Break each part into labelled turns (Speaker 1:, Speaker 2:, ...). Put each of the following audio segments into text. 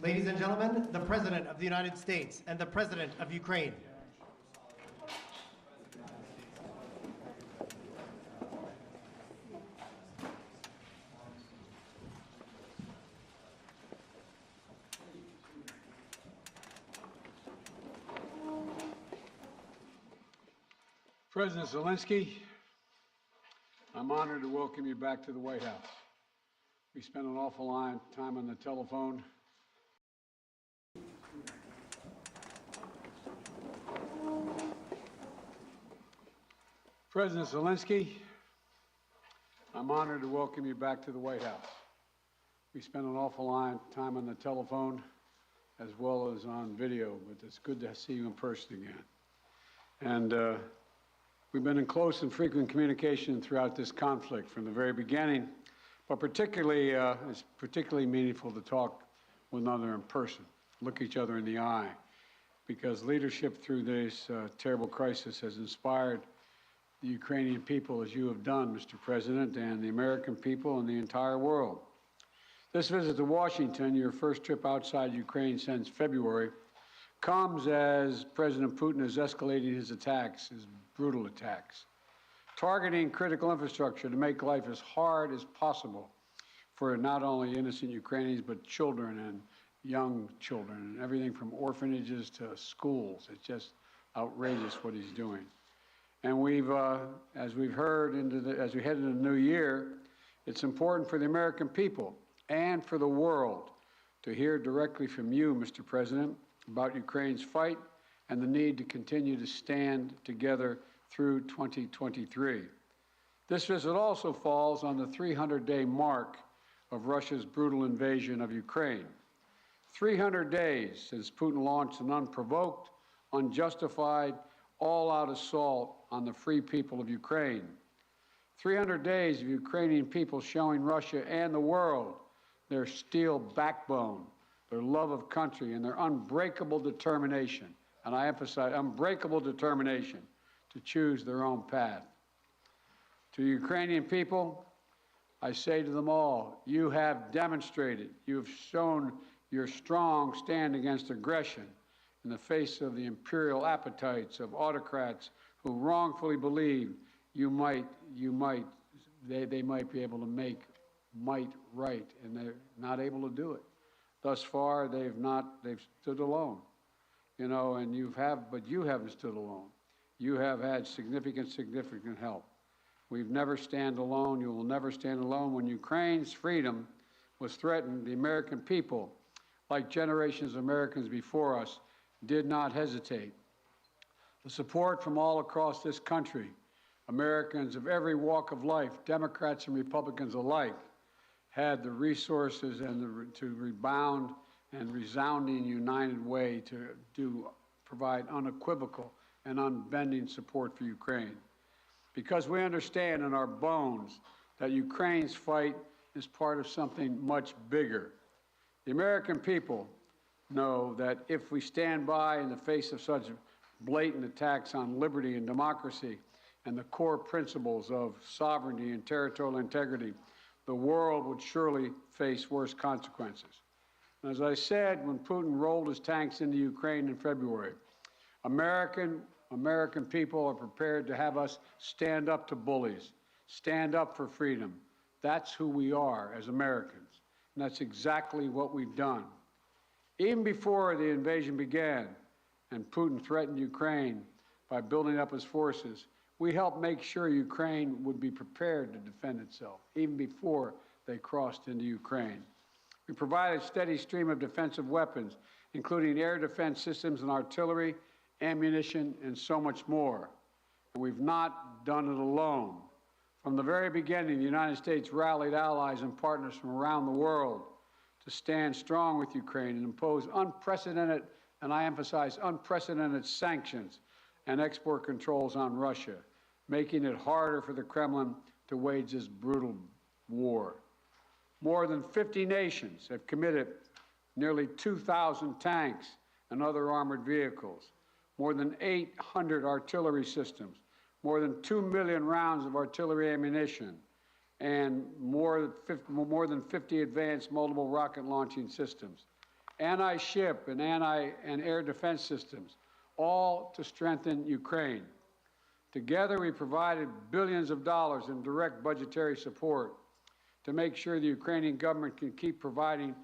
Speaker 1: Ladies and gentlemen, the President of the United States and the President of Ukraine.
Speaker 2: President Zelensky, I'm honored to welcome you back to the White House. We spent an awful lot of time on the telephone. President Zelensky, I'm honored to welcome you back to the White House. We spent an awful lot of time on the telephone as well as on video, but it's good to see you in person again. And we've been in close and frequent communication throughout this conflict from the very beginning, but it's particularly meaningful to talk with one another in person, look each other in the eye, because leadership through this terrible crisis has inspired the Ukrainian people, as you have done, Mr. President, and the American people and the entire world. This visit to Washington, your first trip outside Ukraine since February, comes as President Putin is escalating his attacks, his brutal attacks, targeting critical infrastructure to make life as hard as possible for not only innocent Ukrainians, but children and young children, and everything from orphanages to schools. It's just outrageous what he's doing. And we've, as we've heard, as we head into the new year, it's important for the American people and for the world to hear directly from you, Mr. President, about Ukraine's fight and the need to continue to stand together through 2023. This visit also falls on the 300-day mark of Russia's brutal invasion of Ukraine. 300 days since Putin launched an unprovoked, unjustified, all-out assault on the free people of Ukraine. 300 days of Ukrainian people showing Russia and the world their steel backbone, their love of country, and their unbreakable determination, and I emphasize unbreakable determination, to choose their own path. To the Ukrainian people, I say to them all, you have demonstrated, you have shown your strong stand against aggression in the face of the imperial appetites of autocrats who wrongfully believe they might be able to make might right, and they're not able to do it. Thus far, they've stood alone, you know, but you haven't stood alone. You have had significant help. We've never stand alone. You will never stand alone. When Ukraine's freedom was threatened, the American people, like generations of Americans before us, did not hesitate. The support from all across this country, Americans of every walk of life, Democrats and Republicans alike, had the resources and to rebound and resounding united way to provide unequivocal and unbending support for Ukraine. Because we understand in our bones that Ukraine's fight is part of something much bigger. The American people know that if we stand by in the face of such blatant attacks on liberty and democracy and the core principles of sovereignty and territorial integrity, the world would surely face worse consequences. And as I said, when Putin rolled his tanks into Ukraine in February, American people are prepared to have us stand up to bullies, stand up for freedom. That's who we are as Americans, and that's exactly what we've done. Even before the invasion began and Putin threatened Ukraine by building up his forces, we helped make sure Ukraine would be prepared to defend itself, even before they crossed into Ukraine. We provided a steady stream of defensive weapons, including air defense systems and artillery, ammunition, and so much more. And we've not done it alone. From the very beginning, the United States rallied allies and partners from around the world to stand strong with Ukraine and impose unprecedented, and I emphasize unprecedented, sanctions and export controls on Russia, making it harder for the Kremlin to wage this brutal war. More than 50 nations have committed nearly 2,000 tanks and other armored vehicles, more than 800 artillery systems, more than 2 million rounds of artillery ammunition, and more than 50 advanced multiple rocket launching systems. anti-ship and air defense systems, all to strengthen Ukraine. Together, we provided billions of dollars in direct budgetary support to make sure the Ukrainian government can keep providing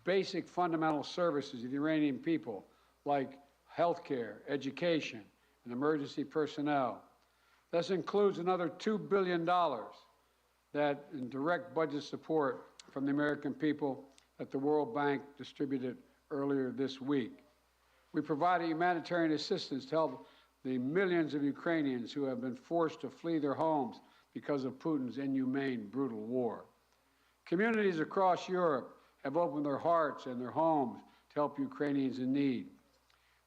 Speaker 2: basic fundamental services to the Iranian people, like health care, education, and emergency personnel. This includes another $2 billion that in direct budget support from the American people that the World Bank distributed earlier this week. We provided humanitarian assistance to help the millions of Ukrainians who have been forced to flee their homes because of Putin's inhumane, brutal war. Communities across Europe have opened their hearts and their homes to help Ukrainians in need.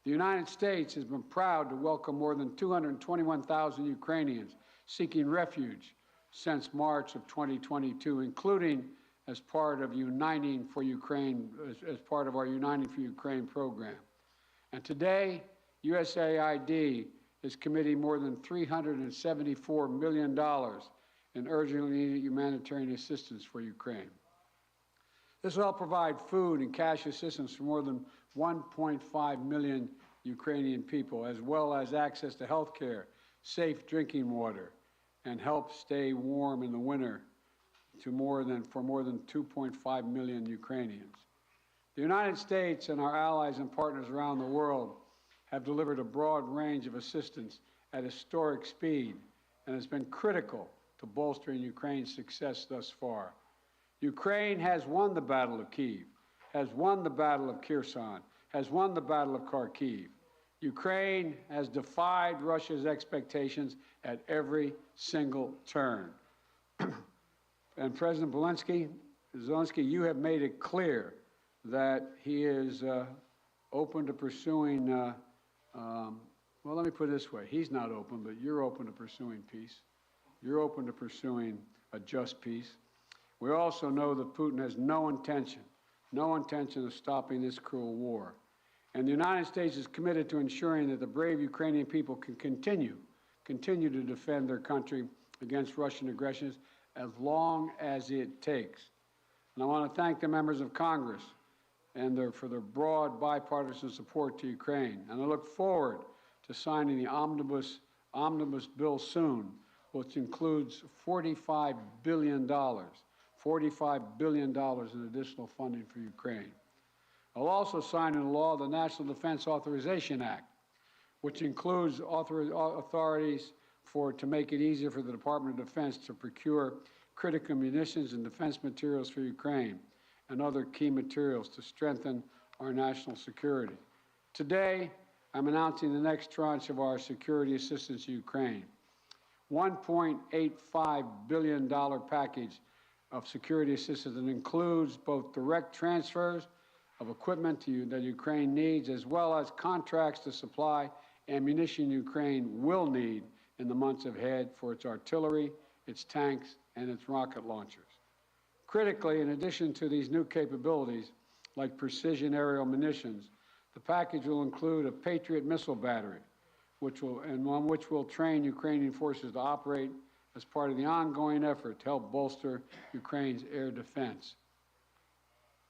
Speaker 2: The United States has been proud to welcome more than 221,000 Ukrainians seeking refuge since March of 2022, including as part of Uniting for Ukraine, as part of our Uniting for Ukraine program. And today, USAID is committing more than $374 million in urgently needed humanitarian assistance for Ukraine. This will help provide food and cash assistance for more than 1.5 million Ukrainian people, as well as access to health care, safe drinking water, and help stay warm in the winter for more than 2.5 million Ukrainians. The United States and our allies and partners around the world have delivered a broad range of assistance at historic speed and has been critical to bolstering Ukraine's success thus far. Ukraine has won the Battle of Kyiv, has won the Battle of Kherson, has won the Battle of Kharkiv. Ukraine has defied Russia's expectations at every single turn. And President Zelensky, you have made it clear that he is open to pursuing, well, let me put it this way. He's not open, but you're open to pursuing peace. You're open to pursuing a just peace. We also know that Putin has no intention of stopping this cruel war. And the United States is committed to ensuring that the brave Ukrainian people can continue to defend their country against Russian aggressions as long as it takes. And I want to thank the members of Congress for their broad bipartisan support to Ukraine. And I look forward to signing the omnibus bill soon, which includes $45 billion in additional funding for Ukraine. I'll also sign into law the National Defense Authorization Act, which includes authorities to make it easier for the Department of Defense to procure critical munitions and defense materials for Ukraine and other key materials to strengthen our national security. Today, I'm announcing the next tranche of our security assistance to Ukraine. $1.85 billion package of security assistance that includes both direct transfers of equipment that Ukraine needs, as well as contracts to supply ammunition Ukraine will need in the months ahead for its artillery, its tanks, and its rocket launchers. Critically, in addition to these new capabilities, like precision aerial munitions, the package will include a Patriot missile battery, which will train Ukrainian forces to operate as part of the ongoing effort to help bolster Ukraine's air defense.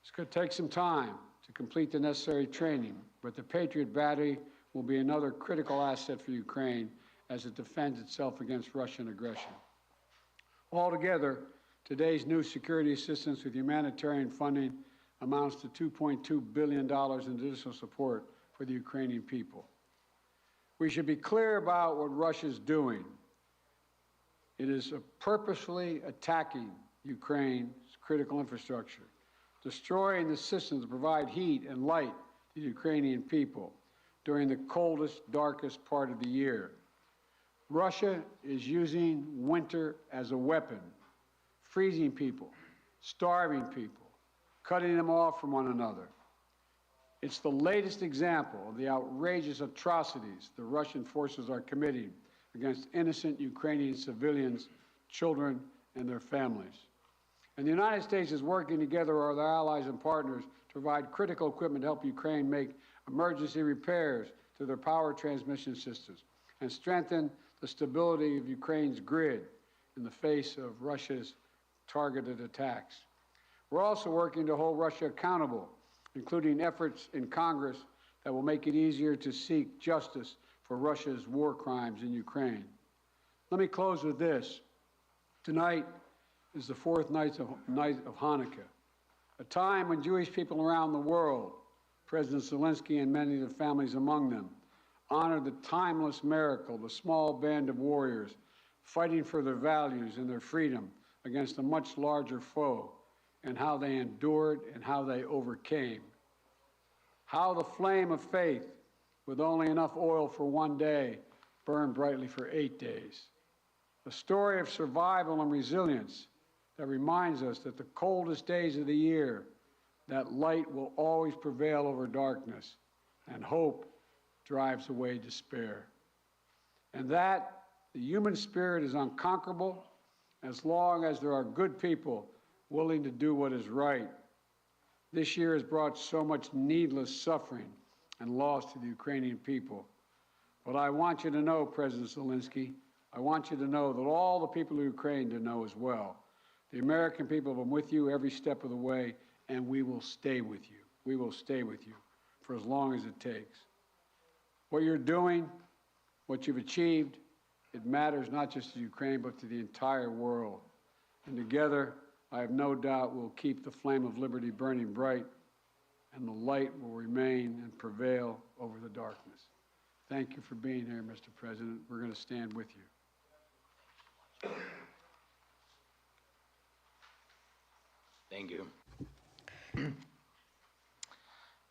Speaker 2: It's going to take some time to complete the necessary training, but the Patriot battery will be another critical asset for Ukraine as it defends itself against Russian aggression. Altogether, today's new security assistance with humanitarian funding amounts to $2.2 billion in additional support for the Ukrainian people. We should be clear about what Russia's doing. It is purposefully attacking Ukraine's critical infrastructure, destroying the systems to provide heat and light to the Ukrainian people during the coldest, darkest part of the year. Russia is using winter as a weapon, freezing people, starving people, cutting them off from one another. It's the latest example of the outrageous atrocities the Russian forces are committing against innocent Ukrainian civilians, children, and their families. And the United States is working together with our allies and partners to provide critical equipment to help Ukraine make emergency repairs to their power transmission systems and strengthen the stability of Ukraine's grid in the face of Russia's targeted attacks. We're also working to hold Russia accountable including efforts in Congress that will make it easier to seek justice for Russia's war crimes in Ukraine. Let me close with this. Tonight is the fourth night of Hanukkah, a time when Jewish people around the world, President Zelensky and many of the families among them, honor the timeless miracle, the small band of warriors fighting for their values and their freedom against a much larger foe, and how they endured and how they overcame. How the flame of faith, with only enough oil for one day, burned brightly for 8 days. A story of survival and resilience that reminds us that the coldest days of the year, that light will always prevail over darkness, and hope drives away despair. And that the human spirit is unconquerable as long as there are good people willing to do what is right. This year has brought so much needless suffering and loss to the Ukrainian people. But I want you to know, President Zelensky, I want you to know that all the people of Ukraine to know as well. The American people have been with you every step of the way, and we will stay with you. We will stay with you for as long as it takes. What you're doing, what you've achieved, it matters not just to Ukraine, but to the entire world. And together, I have no doubt we'll keep the flame of liberty burning bright, and the light will remain and prevail over the darkness. Thank you for being here, Mr. President. We're going to stand with you.
Speaker 3: Thank you.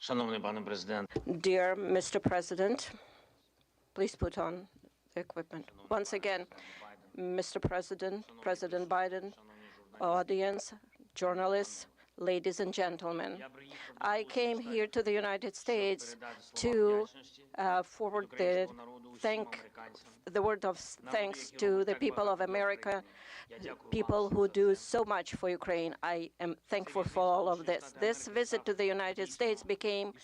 Speaker 3: Шановний пане президент.
Speaker 4: Dear Mr. President, please put on the equipment. Once again, Mr. President, President Biden, audience, journalists, ladies and gentlemen, I came here to the United States to forward the word of thanks to the people of America, people who do so much for Ukraine. I am thankful for all of this. This visit to the United States became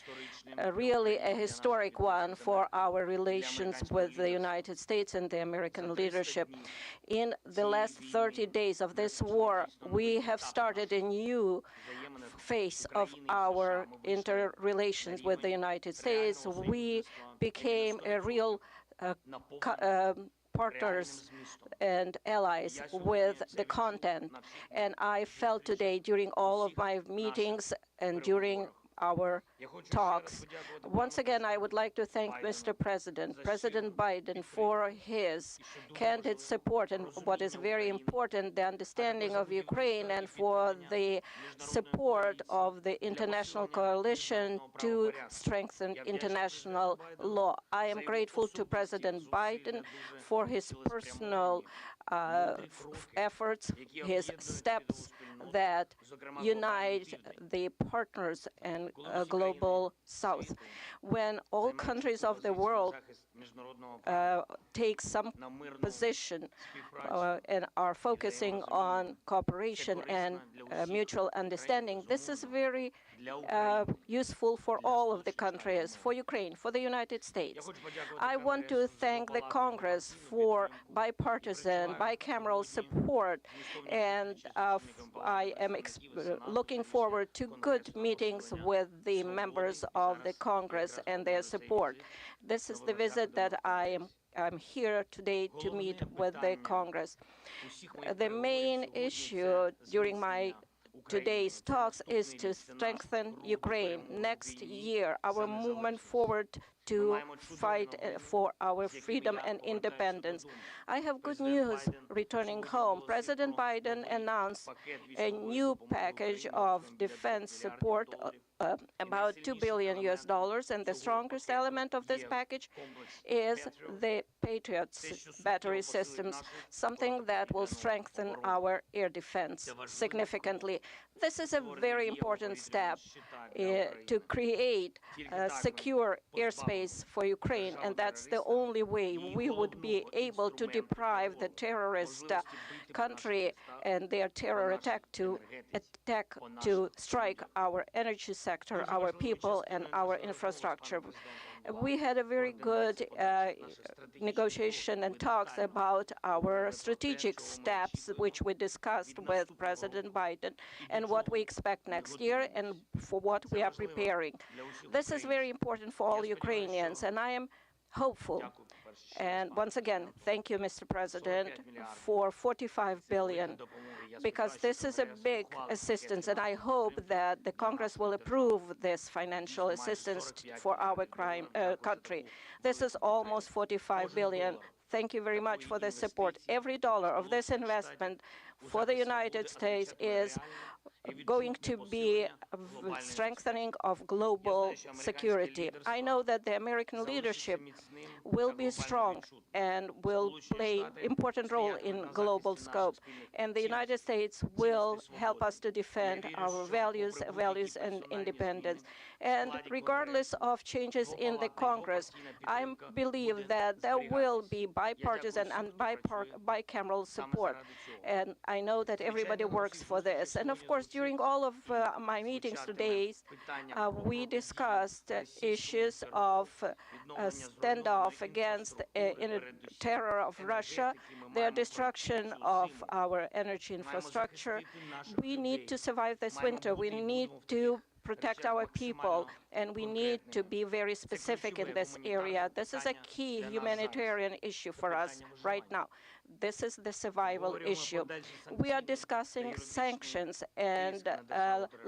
Speaker 4: really a historic one for our relations with the United States and the American leadership. In the last 30 days of this war, we have started a new phase of our interrelations with the United States. We became a real partners and allies with the content. And I felt today during all of my meetings and during our talks. Once again, I would like to thank Mr. President Biden, for his candid support and, what is very important, the understanding of Ukraine, and for the support of the international coalition to strengthen international law. I am grateful to President Biden for his personal efforts, his steps that unite the partners and global South. When all countries of the world take some position and are focusing on cooperation and mutual understanding, this is very useful for all of the countries, for Ukraine, for the United States. I want to thank the Congress for bipartisan, bicameral support, and I am looking forward to good meetings with the members of the Congress and their support. This is the visit that I'm here today to meet with the Congress. The main issue during my today's talks is to strengthen Ukraine. Next year, our movement forward to fight for our freedom and independence. I have good news returning home. President Biden announced a new package of defense support, about $2 billion, and the strongest element of this package is the Patriot's battery systems, something that will strengthen our air defense significantly. This is a very important step to create a secure airspace for Ukraine, and that's the only way we would be able to deprive the terrorist country and their terror attack to strike our energy sector, our people, and our infrastructure. We had a very good negotiation and talks about our strategic steps, which we discussed with President Biden, and what we expect next year and for what we are preparing. This is very important for all Ukrainians, and I am hopeful. And once again, thank you, Mr. President, for 45 billion, because this is a big assistance, and I hope that the Congress will approve this financial assistance for our country. This is almost 45 billion. Thank you very much for the support. Every dollar of this investment for the United States is going to be strengthening of global security. I know that the American leadership will be strong and will play an important role in global scope. And the United States will help us to defend our values and independence. And regardless of changes in the Congress, I believe that there will be bipartisan and bicameral support. And I know that everybody works for this. And of course, during all of my meetings today, we discussed issues of standoff against terror of Russia, their destruction of our energy infrastructure. We need to survive this winter. We need to protect our people, and we need to be very specific in this area. This is a key humanitarian issue for us right now. This is the survival issue. We are discussing sanctions and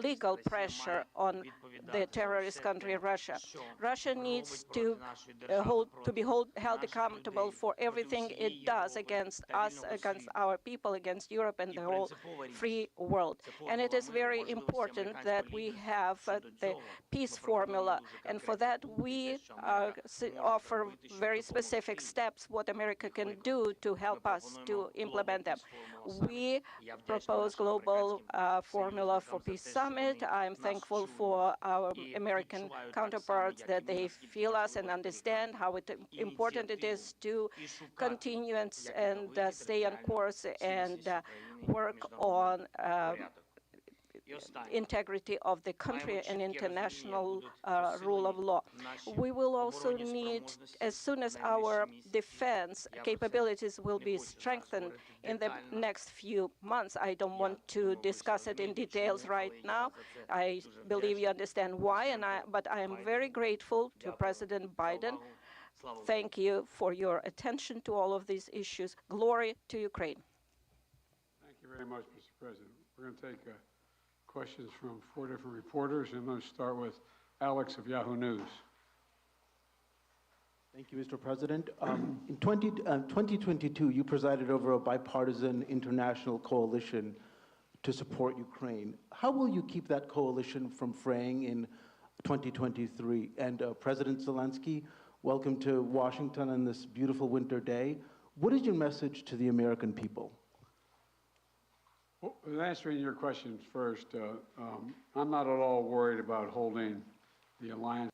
Speaker 4: legal pressure on the terrorist country, Russia. Russia needs to be held accountable for everything it does against us, against our people, against Europe and the whole free world. And it is very important that we have the peace formula. And for that, we offer very specific steps what America can do to help us to implement them. We propose global formula for peace summit. I'm thankful for our American counterparts that they feel us and understand how important it is to continue and stay on course and work on integrity of the country and international rule of law. We will also need, as soon as our defense capabilities will be strengthened in the next few months. I don't want to discuss it in details right now. I believe you understand why, but I am very grateful to President Biden. Thank you for your attention to all of these issues. Glory to Ukraine.
Speaker 2: Thank you very much, Mr. President. We're going to take questions from 4 different reporters. I'm going to start with Alex of Yahoo News.
Speaker 5: Thank you, Mr. President. In 2022, you presided over a bipartisan international coalition to support Ukraine. How will you keep that coalition from fraying in 2023? And President Zelensky, welcome to Washington on this beautiful winter day. What is your message to the American people?
Speaker 2: Well, answering your questions first, I'm not at all worried about holding the alliance.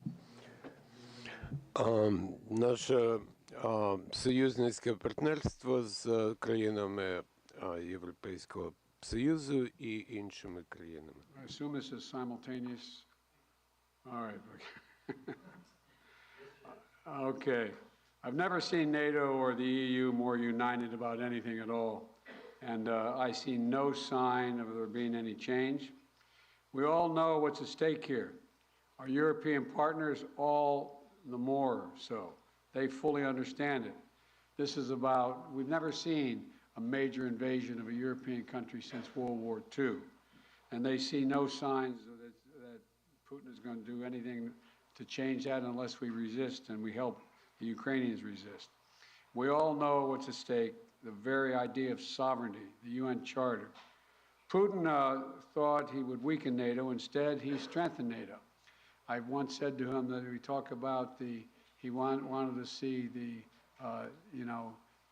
Speaker 6: Наше союзницьке партнерство з країнами Європейського Союзу і іншими країнами.
Speaker 2: I assume this is simultaneous. All right. Okay. I've never seen NATO or the EU more united about anything at all. And I see no sign of there being any change. We all know what's at stake here. Our European partners, all the more so. They fully understand it. This is about, we've never seen a major invasion of a European country since World War II. And they see no signs that Putin is going to do anything to change that unless we resist and we help the Ukrainians resist. We all know what's at stake. The very idea of sovereignty, the UN Charter. Putin thought he would weaken NATO. Instead, he strengthened NATO. I once said to him that we talk about he wanted to see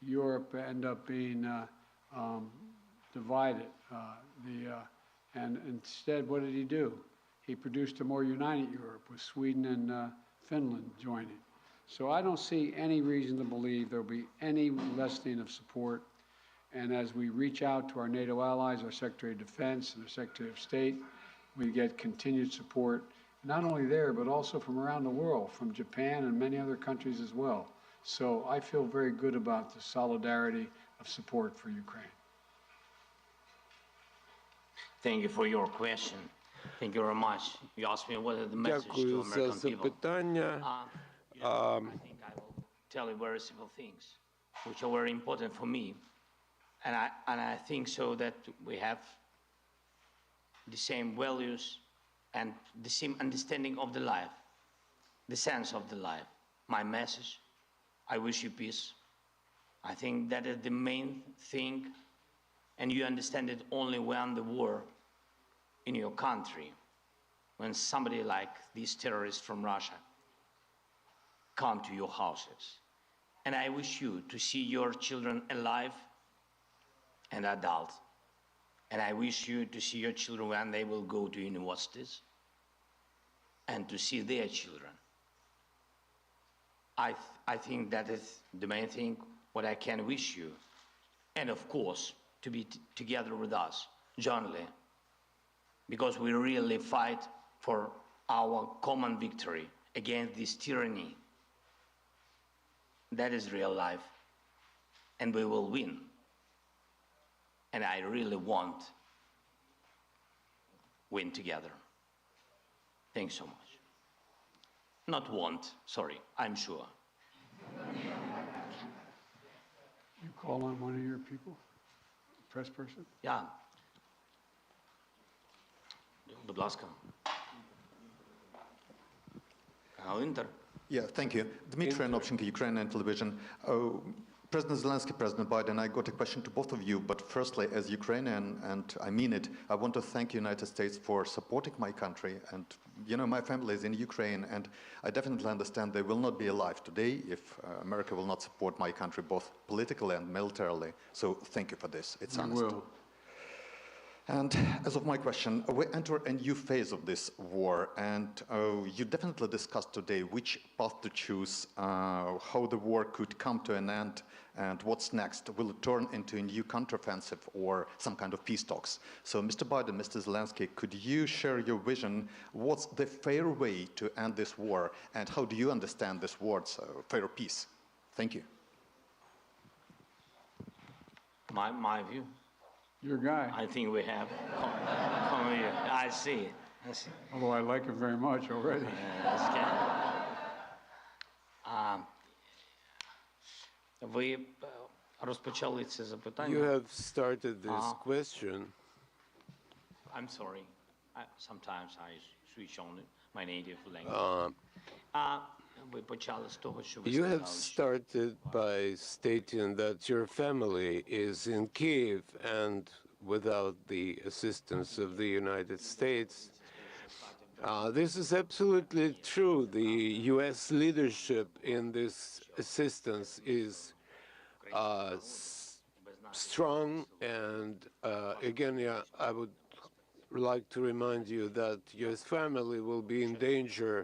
Speaker 2: Europe end up being divided. And instead, what did he do? He produced a more united Europe with Sweden and Finland joining. So I don't see any reason to believe there will be any lessening of support. And as we reach out to our NATO allies, our Secretary of Defense and our Secretary of State, we get continued support. not only there, but also from around the world, from Japan and many other countries as well. So I feel very good about the solidarity of support for Ukraine.
Speaker 3: Thank you for your question. Thank you very much. You asked me what is the message to
Speaker 6: Дякую за
Speaker 3: American people.
Speaker 6: запитання.
Speaker 3: I think I will tell you very simple things, which are very important for me. And I think so that we have the same values and the same understanding of the life, the sense of the life. My message, I wish you peace. I think that is the main thing, and you understand it only when the war in your country, when somebody like these terrorists from Russia come to your houses. And I wish you to see your children alive and adult. And I wish you to see your children when they will go to universities and to see their children. I think that is the main thing what I can wish you. And of course, to be together with us, jointly, because we really fight for our common victory against this tyranny. That is real life, and we will win. And I really want win together. Thanks so much. Not want, sorry, I'm sure.
Speaker 2: You call on one of your people, press person?
Speaker 3: Yeah. Будь ласка. Канал Інтер.
Speaker 7: Yeah, thank you. Dmitry Anopchenko, Ukrainian television. President Zelensky, President Biden, I got a question to both of you, but firstly, as Ukrainian, and I mean it, I want to thank the United States for supporting my country. And, you know, my family is in Ukraine, and I definitely understand they will not be alive today if America will not support my country, both politically and militarily. So thank you for this. It's honest.
Speaker 2: We will.
Speaker 7: And as of my question, we enter a new phase of this war, and you definitely discussed today which path to choose, how the war could come to an end, and what's next. Will it turn into a new counteroffensive or some kind of peace talks? So, Mr. Biden, Mr. Zelensky, could you share your vision? What's the fair way to end this war, and how do you understand this word's fair peace? Thank you.
Speaker 3: My view.
Speaker 2: Your guy,
Speaker 3: I think we have. Come here. I see. I see.
Speaker 2: although I like him very much already.
Speaker 3: Ви розпочали це запитання.
Speaker 6: You have started this question.
Speaker 3: I'm sorry. Sometimes I switch on my native language. Ви почали з того, що ви
Speaker 6: You have
Speaker 3: сказали,
Speaker 6: started by stating that your family is in Kiev and without the assistance of the United States. This is absolutely true. The U.S. leadership in this assistance is strong, and again, yeah, I would like to remind you that U.S. family will be in danger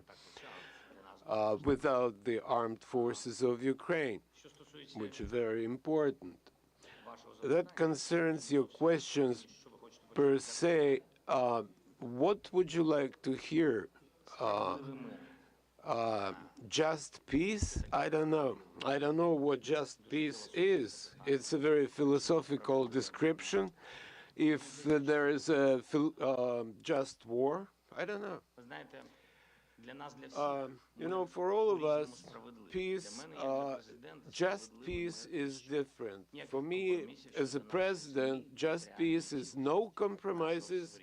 Speaker 6: without the armed forces of Ukraine, which is very important. That concerns your questions per se. What would you like to hear? Just peace? I don't know. I don't know what just peace is. It's a very philosophical description. If there is a just war, I don't know.
Speaker 3: ви знаєте, для нас, для всіх,
Speaker 6: You know, for all of us, peace, just peace is different. For me, as a president, just peace is no compromises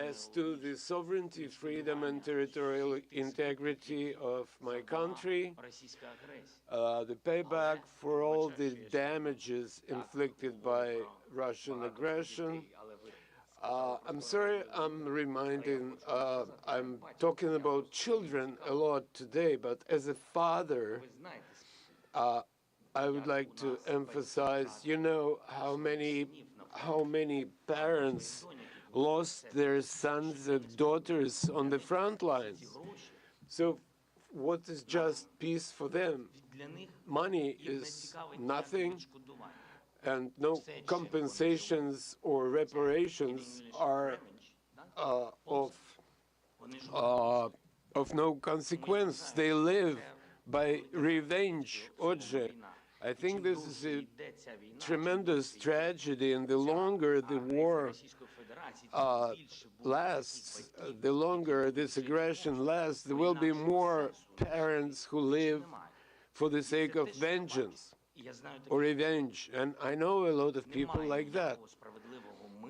Speaker 6: as to the sovereignty, freedom, and territorial integrity of my country,
Speaker 3: російська агресія.
Speaker 6: the payback for all the damages inflicted by Russian aggression. I'm sorry, I'm talking about children a lot today, but as a father,
Speaker 3: Ви знаєте,
Speaker 6: I would like to emphasize, you know, how many parents lost their sons and daughters on the front lines. So what is just peace for them?
Speaker 3: для них
Speaker 6: Money
Speaker 3: їх не
Speaker 6: is
Speaker 3: цікавить
Speaker 6: nothing,
Speaker 3: ніяке відшкодування.
Speaker 6: and no compensations or reparations are of of no consequence. They live by revenge. Отже, I think this is a tremendous tragedy, and the longer the war lasts, the longer this aggression lasts, there will be more parents who live for the sake of vengeance or revenge. And I know a lot of people like that.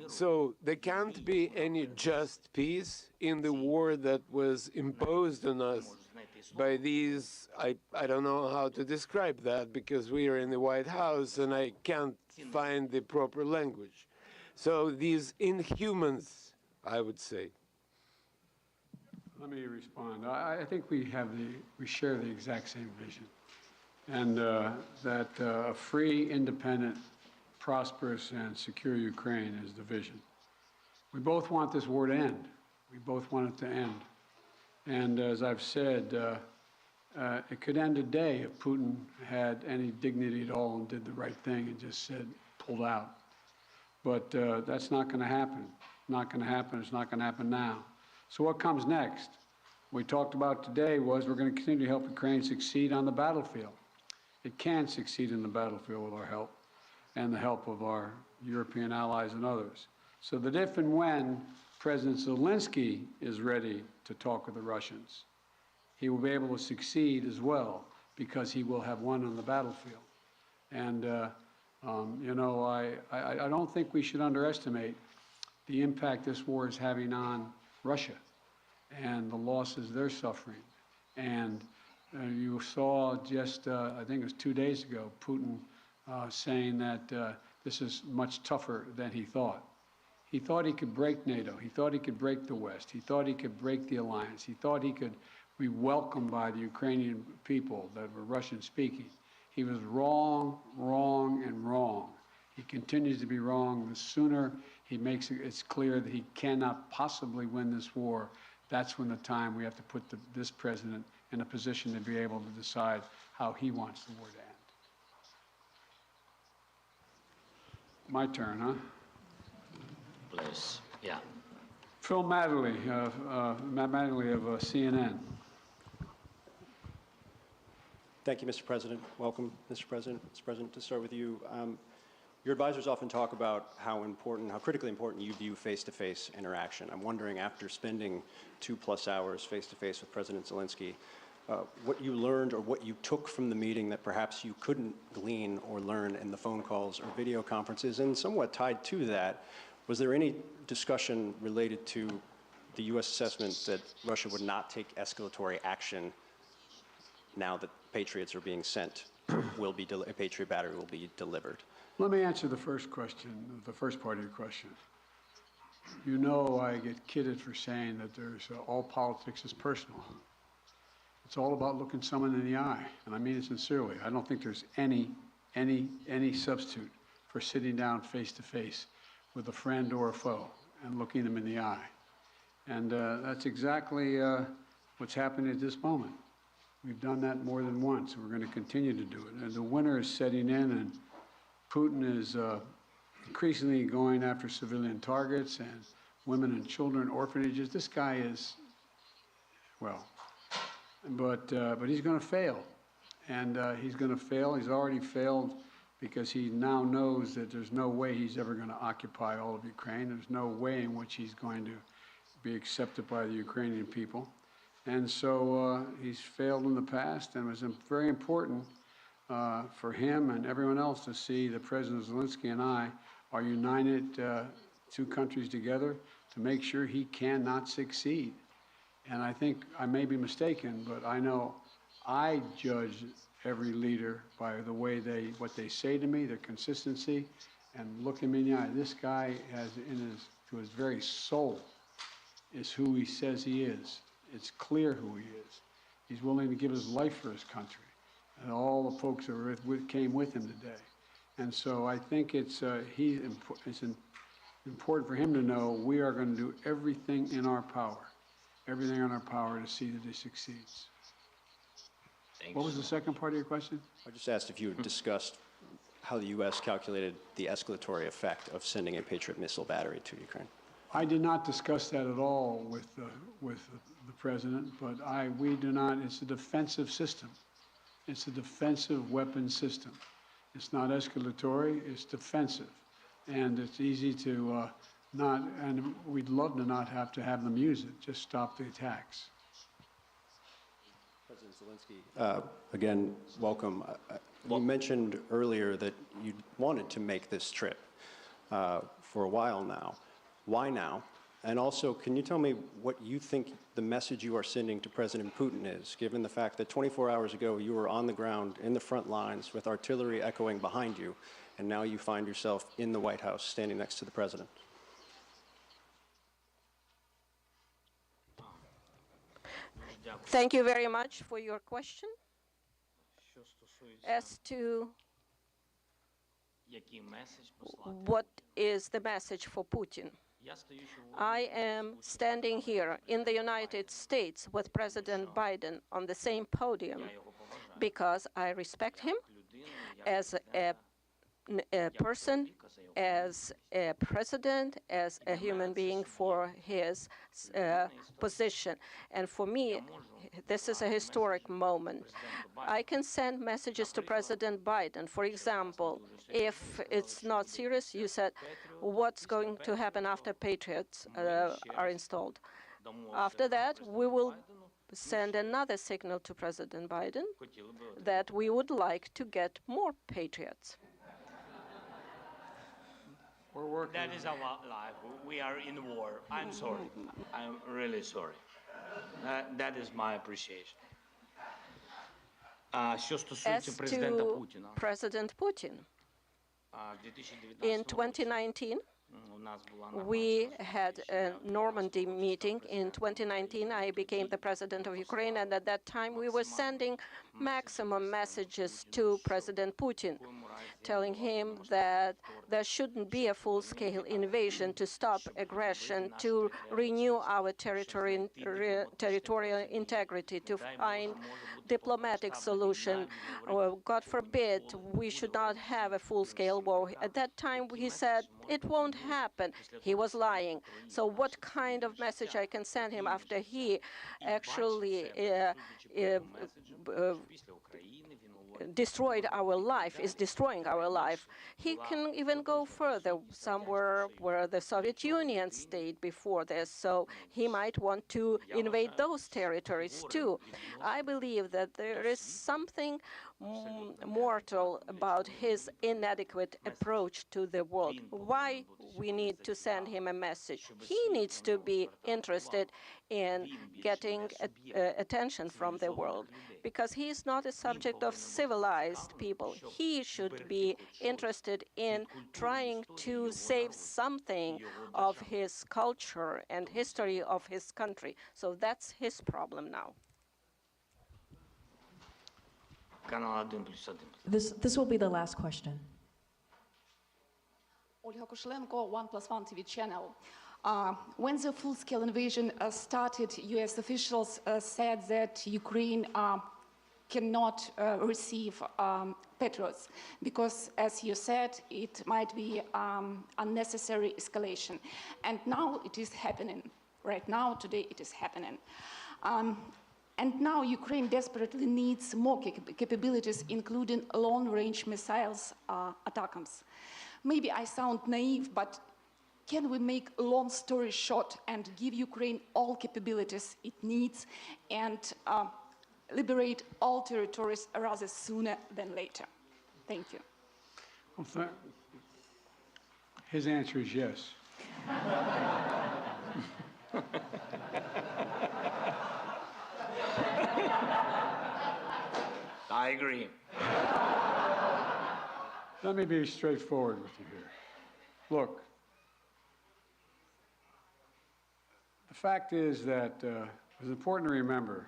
Speaker 6: So there can't be any just peace in the war that was imposed on us by these, I don't know how to describe that because we are in the White House and I can't find the proper language. So these inhumans, I would say.
Speaker 2: Let me respond. I think we share the exact same vision, and that a free, independent, prosperous, and secure Ukraine is the vision. We both want this war to end. We both want it to end. And as I've said, it could end today if Putin had any dignity at all and did the right thing and just said, pulled out. But that's not going to happen. Not going to happen. It's not going to happen now. So what comes next? What we talked about today was we're going to continue to help Ukraine succeed on the battlefield. It can succeed in the battlefield with our help and the help of our European allies and others. So that if and when President Zelensky is ready to talk with the Russians, he will be able to succeed as well because he will have won on the battlefield. And you know, I don't think we should underestimate the impact this war is having on Russia and the losses they're suffering. And you saw just, I think it was 2 days ago, Putin saying that this is much tougher than he thought. He thought he could break NATO. He thought he could break the West. He thought he could break the alliance. He thought he could be welcomed by the Ukrainian people that were Russian-speaking. He was wrong, wrong, and wrong. He continues to be wrong. The sooner he makes it clear that he cannot possibly win this war, that's when the time we have to put this president in a position to be able to decide how he wants the war to end. My turn, huh?
Speaker 3: Please, yeah.
Speaker 2: Phil Matterly, Matt Matterly of CNN.
Speaker 8: Thank you, Mr. President. Welcome, Mr. President. Mr. President, to start with you, your advisors often talk about how critically important you view face-to-face interaction. I'm wondering, after spending 2+ hours face-to-face with President Zelensky, what you learned or what you took from the meeting that perhaps you couldn't glean or learn in the phone calls or video conferences, and somewhat tied to that, was there any discussion related to the U.S. assessment that Russia would not take escalatory action now that Patriots are being sent, a Patriot battery will be delivered?
Speaker 2: Let me answer the first question, the first part of your question. You know I get kidded for saying that all politics is personal. It's all about looking someone in the eye, and I mean it sincerely. I don't think there's any substitute for sitting down face-to-face with a friend or a foe and looking them in the eye. And that's exactly what's happening at this moment. We've done that more than once, and we're going to continue to do it. And the winter is setting in, and Putin is increasingly going after civilian targets and women and children, orphanages. This guy is, well, but he's going to fail. And he's going to fail. He's already failed because he now knows that there's no way he's ever going to occupy all of Ukraine. There's no way in which he's going to be accepted by the Ukrainian people. And so he's failed in the past, and it was very important for him and everyone else to see that President Zelensky and I are united, two countries together, to make sure he cannot succeed. And I think I may be mistaken, but I know I judge every leader by the way what they say to me, their consistency, and look him in the eye. This guy has to his very soul is who he says he is. It's clear who he is. He's willing to give his life for his country, and all the folks that came with him today. And so I think it's important for him to know we are going to do everything in our power to see that he succeeds.
Speaker 3: Thanks.
Speaker 2: What was the second part of your question?
Speaker 8: I just asked if you had discussed how the U.S. calculated the escalatory effect of sending a Patriot missile battery to Ukraine.
Speaker 2: I did not discuss that at all with the president, but we do not. It's a defensive system. It's a defensive weapon system. It's not escalatory. It's defensive, and it's easy to not. And we'd love to not have to have them use it. Just stop the attacks.
Speaker 8: President Zelensky, again, welcome. You mentioned earlier that you wanted to make this trip for a while now. Why now? And also, can you tell me what you think the message you are sending to President Putin is, given the fact that 24 hours ago you were on the ground in the front lines with artillery echoing behind you, and now you find yourself in the White House standing next to the president?
Speaker 4: Thank you very much for your question. As to what is the message for Putin? I am standing here in the United States with President Biden on the same podium because I respect him as a person, as a president, as a human being for his position. And for me, this is a historic moment. I can send messages to President Biden. For example, if it's not serious, you said, what's going to happen after Patriots are installed? After that, we will send another signal to President Biden that we would like to get more Patriots.
Speaker 2: We're working.
Speaker 3: That is our life. We are in war. I'm sorry. I'm really sorry. That is my appreciation.
Speaker 4: As to President Putin, in 2019, we had a Normandy meeting. In 2019, I became the president of Ukraine, and at that time, we were sending maximum messages to President Putin, telling him that there shouldn't be a full-scale invasion, to stop aggression, to renew our territorial integrity, to find diplomatic solution. God forbid, we should not have a full-scale war. At that time, he said, it won't happen. He was lying. So what kind of message I can send him after he actually destroyed our life, is destroying our life? He can even go further, somewhere where the Soviet Union stayed before this, so he might want to invade those territories too. I believe that there is something mortal about his inadequate approach to the world. Why we need to send him a message? He needs to be interested in getting attention from the world, because he is not a subject of civilized people. He should be interested in trying to save something of his culture and history of his country. So that's his problem now.
Speaker 9: This will be the last question.
Speaker 10: Olga Koshelenko, 1+1 TV channel. When the full-scale invasion started, U.S. officials said that Ukraine cannot receive Patriots because, as you said, it might be unnecessary escalation. And now it is happening. Right now, today, it is happening. And now Ukraine desperately needs more capabilities, including long-range missiles, ATACMS. Maybe I sound naive, but can we make a long story short and give Ukraine all capabilities it needs and liberate all territories rather sooner than later? Thank you.
Speaker 2: Well, his answer is yes.
Speaker 3: I agree.
Speaker 2: Let me be straightforward with you here. Look, the fact is that it's important to remember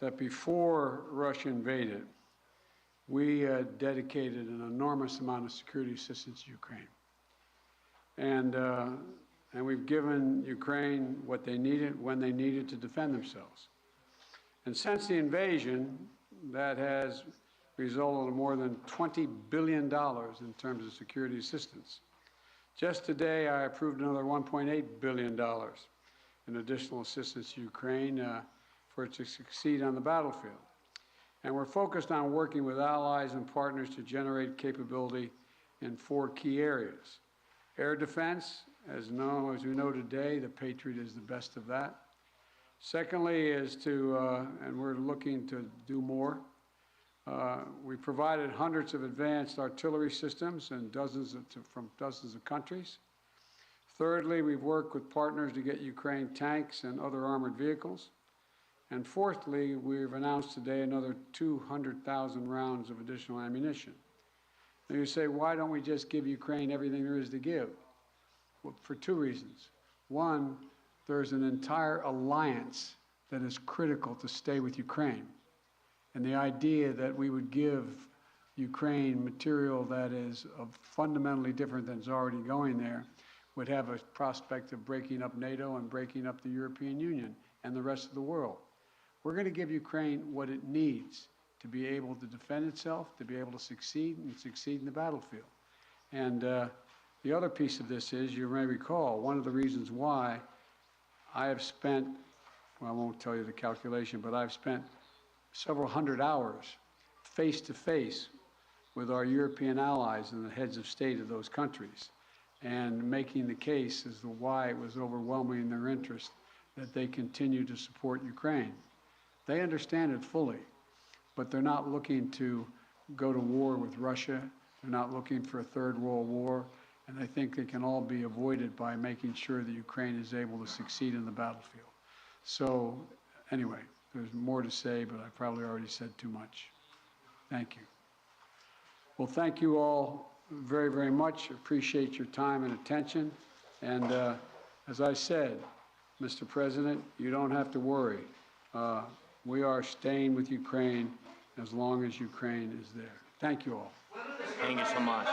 Speaker 2: that before Russia invaded, we dedicated an enormous amount of security assistance to Ukraine. And we've given Ukraine what they needed, when they needed to defend themselves. And since the invasion, that has resulted in more than $20 billion in terms of security assistance. Just today, I approved another $1.8 billion in additional assistance to Ukraine for it to succeed on the battlefield. And we're focused on working with allies and partners to generate capability in 4 key areas. Air defense, as we know today, the Patriot is the best of that. Secondly is to, and we're looking to do more, we provided hundreds of advanced artillery systems and from dozens of countries. Thirdly, we've worked with partners to get Ukraine tanks and other armored vehicles. And fourthly, we've announced today another 200,000 rounds of additional ammunition. Now you say, why don't we just give Ukraine everything there is to give? Well, for 2 reasons. One, there's an entire alliance that is critical to stay with Ukraine. And the idea that we would give Ukraine material that is fundamentally different than is already going there would have a prospect of breaking up NATO and breaking up the European Union and the rest of the world. We're going to give Ukraine what it needs to be able to defend itself, to be able to succeed and succeed in the battlefield. And the other piece of this is, you may recall, one of the reasons why I have spent, well, I won't tell you the calculation, but I've spent several hundred hours face-to-face with our European allies and the heads of state of those countries, and making the case as to why it was overwhelming in their interest that they continue to support Ukraine. They understand it fully, but they're not looking to go to war with Russia. They're not looking for a third world war, and I think they can all be avoided by making sure that Ukraine is able to succeed in the battlefield. So anyway, there's more to say, but I probably already said too much. Thank you. Well, thank you all very, very much. Appreciate your time and attention. And as I said, Mr. President, you don't have to worry. We are staying with Ukraine as long as Ukraine is there. Thank you all.
Speaker 3: Thank you so much.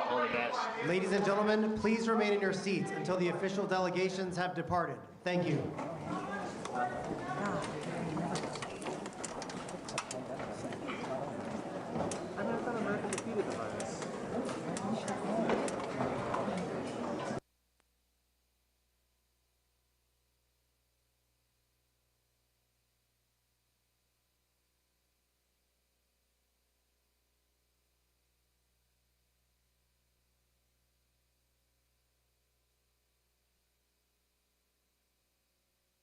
Speaker 3: All the best.
Speaker 1: Ladies and gentlemen, please remain in your seats until the official delegations have departed. Thank you.